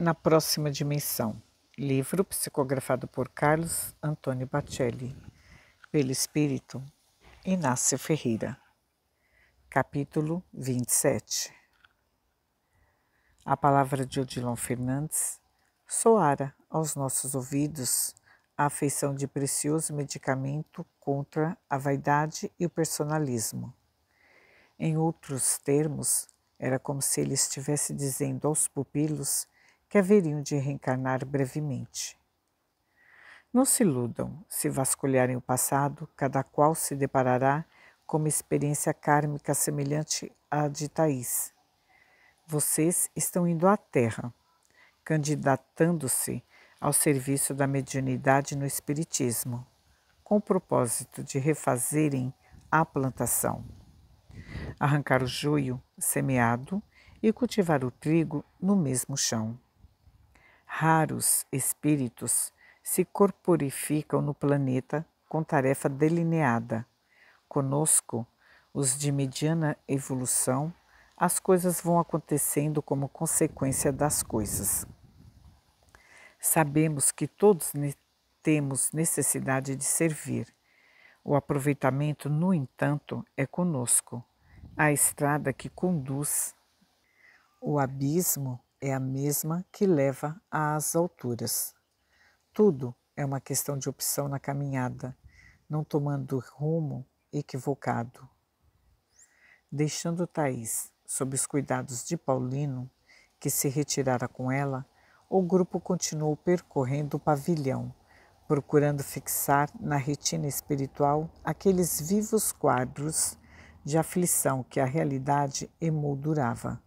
Na Próxima Dimensão. Livro psicografado por Carlos Antônio Bacelli. Pelo Espírito Inácio Ferreira. Capítulo 27. A palavra de Odilon Fernandes soara aos nossos ouvidos a afeição de precioso medicamento contra a vaidade e o personalismo. Em outros termos, era como se ele estivesse dizendo aos pupilos que haveriam de reencarnar brevemente. Não se iludam, se vasculharem o passado, cada qual se deparará com uma experiência kármica semelhante à de Thaís. Vocês estão indo à Terra, candidatando-se ao serviço da mediunidade no Espiritismo, com o propósito de refazerem a plantação, arrancar o joio semeado e cultivar o trigo no mesmo chão. Raros espíritos se corporificam no planeta com tarefa delineada. Conosco, os de mediana evolução, as coisas vão acontecendo como consequência das coisas. Sabemos que todos temos necessidade de servir. O aproveitamento, no entanto, é conosco, a estrada que conduz. O abismo é a mesma que leva às alturas. Tudo é uma questão de opção na caminhada, não tomando rumo equivocado. Deixando Thaís sob os cuidados de Paulino, que se retirara com ela, o grupo continuou percorrendo o pavilhão, procurando fixar na retina espiritual aqueles vivos quadros de aflição que a realidade emoldurava.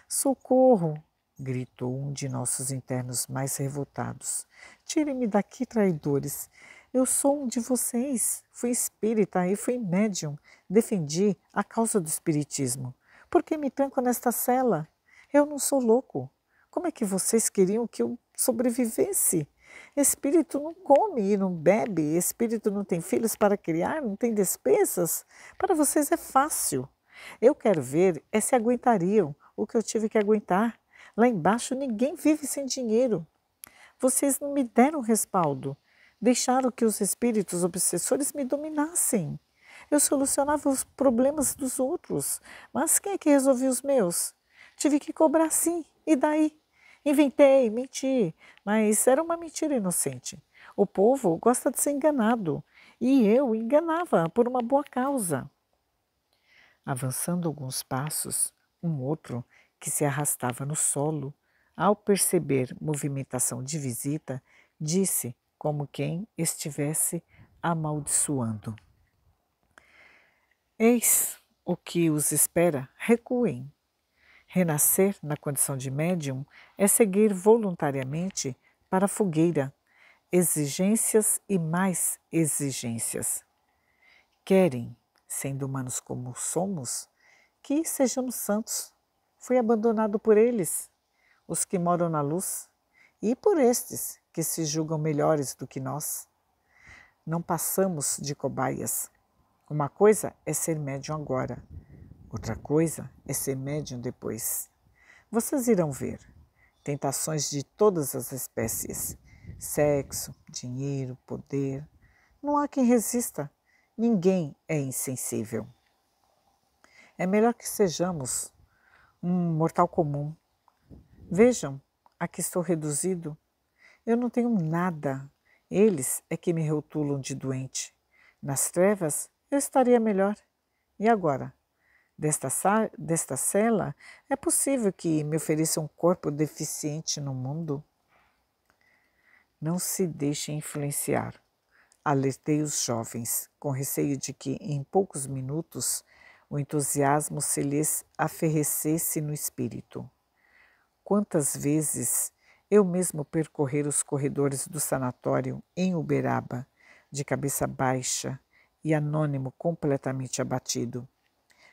Socorro! Gritou um de nossos internos mais revoltados. Tirem-me daqui, traidores! Eu sou um de vocês. Fui espírita e fui médium. Defendi a causa do espiritismo. Por que me tranco nesta cela? Eu não sou louco. Como é que vocês queriam que eu sobrevivesse? Espírito não come e não bebe, espírito não tem filhos para criar, não tem despesas. Para vocês é fácil. Eu quero ver é se aguentariam o que eu tive que aguentar. Lá embaixo ninguém vive sem dinheiro. Vocês não me deram respaldo. Deixaram que os espíritos obsessores me dominassem. Eu solucionava os problemas dos outros, mas quem é que resolvia os meus? Tive que cobrar sim, e daí? Inventei, menti, mas era uma mentira inocente. O povo gosta de ser enganado, e eu enganava por uma boa causa. Avançando alguns passos, um outro, que se arrastava no solo, ao perceber movimentação de visita, disse como quem estivesse amaldiçoando: Eis o que os espera, recuem. Renascer na condição de médium é seguir voluntariamente para a fogueira, exigências e mais exigências. Querem, sendo humanos como somos, que sejamos santos. Fui abandonado por eles, os que moram na luz, e por estes que se julgam melhores do que nós. Não passamos de cobaias. Uma coisa é ser médium agora, outra coisa é ser médium depois. Vocês irão ver tentações de todas as espécies, sexo, dinheiro, poder. Não há quem resista, ninguém é insensível. É melhor que sejamos um mortal comum. Vejam, aqui estou reduzido. Eu não tenho nada. Eles é que me rotulam de doente. Nas trevas eu estaria melhor. E agora? Desta cela, é possível que me ofereça um corpo deficiente no mundo? Não se deixem influenciar. Alertei os jovens, com receio de que, em poucos minutos, o entusiasmo se lhes aferrecesse no espírito. Quantas vezes eu mesmo percorrer os corredores do sanatório em Uberaba, de cabeça baixa e anônimo completamente abatido,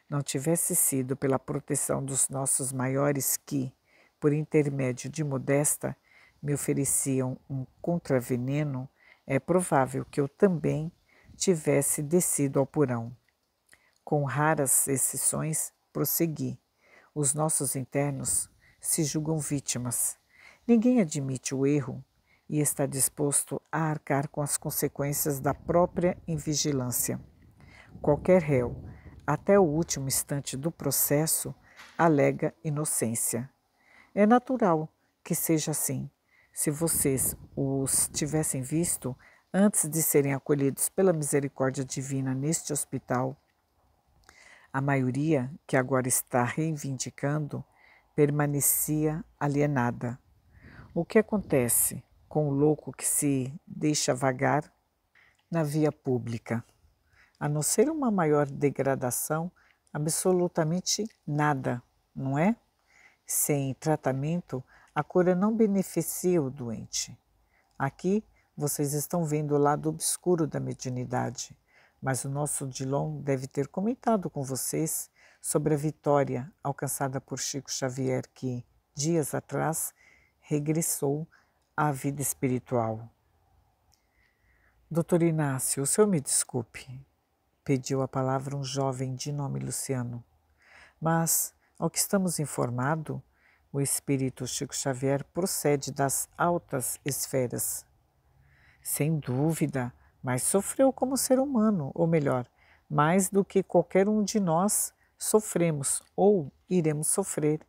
não tivesse sido pela proteção dos nossos maiores que, por intermédio de Modesta, me ofereciam um contraveneno, é provável que eu também tivesse descido ao porão. Com raras exceções, prossegui. Os nossos internos se julgam vítimas. Ninguém admite o erro e está disposto a arcar com as consequências da própria invigilância. Qualquer réu, até o último instante do processo, alega inocência. É natural que seja assim. Se vocês os tivessem visto antes de serem acolhidos pela misericórdia divina neste hospital, a maioria, que agora está reivindicando, permanecia alienada. O que acontece com o louco que se deixa vagar na via pública? A não ser uma maior degradação, absolutamente nada, não é? Sem tratamento, a cura não beneficia o doente. Aqui vocês estão vendo o lado obscuro da mediunidade, mas o nosso Odilon deve ter comentado com vocês sobre a vitória alcançada por Chico Xavier, que, dias atrás, regressou à vida espiritual. Doutor Inácio, o senhor me desculpe, pediu a palavra um jovem de nome Luciano, mas, ao que estamos informados, o espírito Chico Xavier procede das altas esferas. Sem dúvida, mas sofreu como ser humano, ou melhor, mais do que qualquer um de nós sofremos ou iremos sofrer.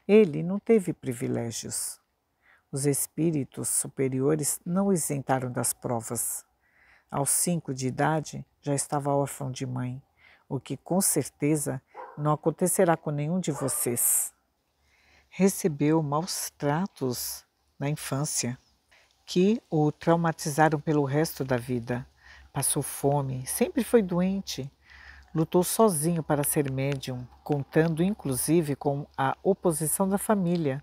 Ele não teve privilégios. Os espíritos superiores não o isentaram das provas. Aos 5 de idade, já estava órfão de mãe, o que com certeza não acontecerá com nenhum de vocês. Recebeu maus tratos na infância, que o traumatizaram pelo resto da vida. Passou fome, sempre foi doente, lutou sozinho para ser médium, contando inclusive com a oposição da família.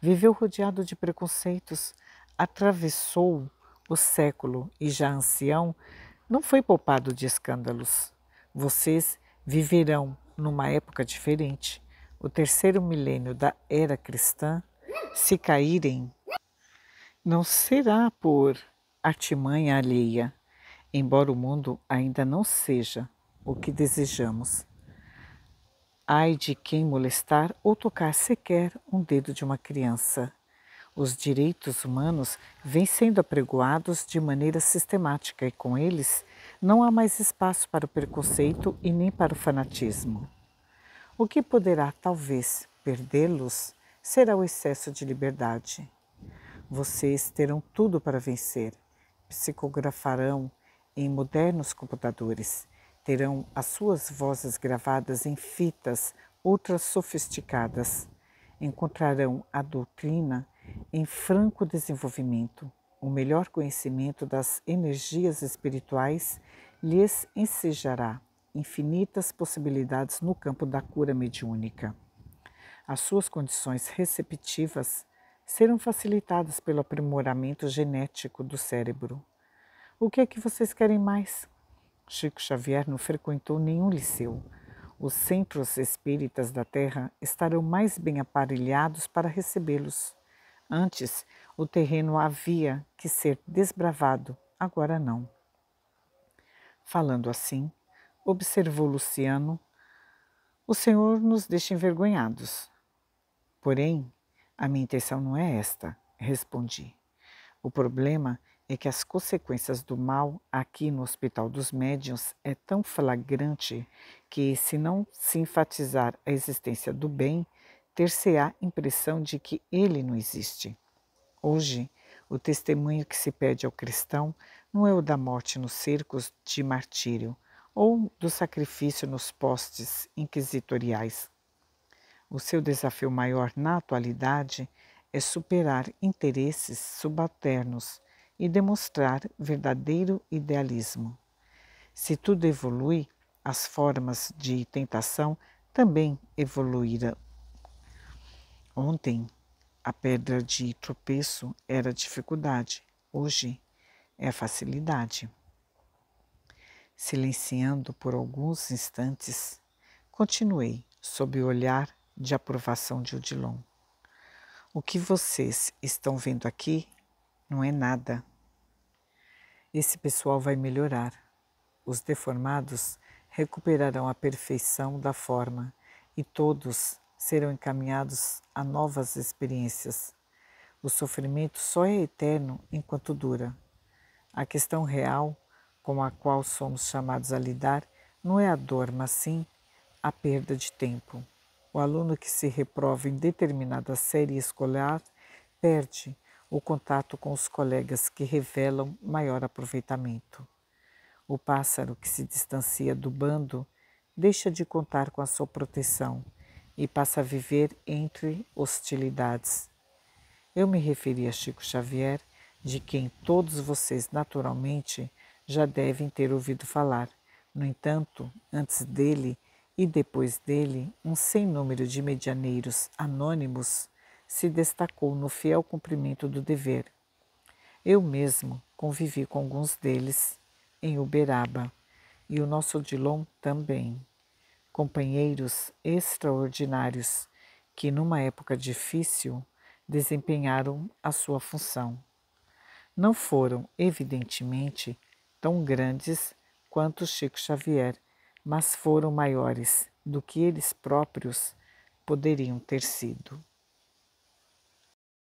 Viveu rodeado de preconceitos, atravessou o século e, já ancião, não foi poupado de escândalos. Vocês viverão numa época diferente. O terceiro milênio da era cristã, se caírem, não será por artimanha alheia, embora o mundo ainda não seja o que desejamos. Ai de quem molestar ou tocar sequer um dedo de uma criança. Os direitos humanos vêm sendo apregoados de maneira sistemática e com eles não há mais espaço para o preconceito e nem para o fanatismo. O que poderá talvez perdê-los será o excesso de liberdade. Vocês terão tudo para vencer. Psicografarão em modernos computadores. Terão as suas vozes gravadas em fitas ultra sofisticadas. Encontrarão a doutrina em franco desenvolvimento. O melhor conhecimento das energias espirituais lhes ensejará infinitas possibilidades no campo da cura mediúnica. As suas condições receptivas serão facilitadas pelo aprimoramento genético do cérebro. O que é que vocês querem mais? Chico Xavier não frequentou nenhum liceu. Os centros espíritas da Terra estarão mais bem aparelhados para recebê-los. Antes, o terreno havia que ser desbravado, agora não. Falando assim, observou Luciano, o senhor nos deixa envergonhados. Porém, a minha intenção não é esta, respondi. O problema é que as consequências do mal aqui no Hospital dos Médiuns é tão flagrante que, se não se enfatizar a existência do bem, ter-se-á impressão de que ele não existe. Hoje, o testemunho que se pede ao cristão não é o da morte nos cercos de martírio ou do sacrifício nos postes inquisitoriais. O seu desafio maior na atualidade é superar interesses subalternos e demonstrar verdadeiro idealismo. Se tudo evolui, as formas de tentação também evoluirão. Ontem, a pedra de tropeço era a dificuldade, hoje é a facilidade. Silenciando por alguns instantes, continuei sob o olhar de aprovação de Odilon. O que vocês estão vendo aqui não é nada. Esse pessoal vai melhorar. Os deformados recuperarão a perfeição da forma e todos serão encaminhados a novas experiências. O sofrimento só é eterno enquanto dura. A questão real com a qual somos chamados a lidar não é a dor, mas sim a perda de tempo. O aluno que se reprova em determinada série escolar perde o contato com os colegas que revelam maior aproveitamento. O pássaro que se distancia do bando deixa de contar com a sua proteção e passa a viver entre hostilidades. Eu me referi a Chico Xavier, de quem todos vocês naturalmente já devem ter ouvido falar. No entanto, antes dele e depois dele, um sem número de medianeiros anônimos se destacou no fiel cumprimento do dever. Eu mesmo convivi com alguns deles em Uberaba e o nosso Odilon também. Companheiros extraordinários que, numa época difícil, desempenharam a sua função. Não foram, evidentemente, tão grandes quanto Chico Xavier, mas foram maiores do que eles próprios poderiam ter sido.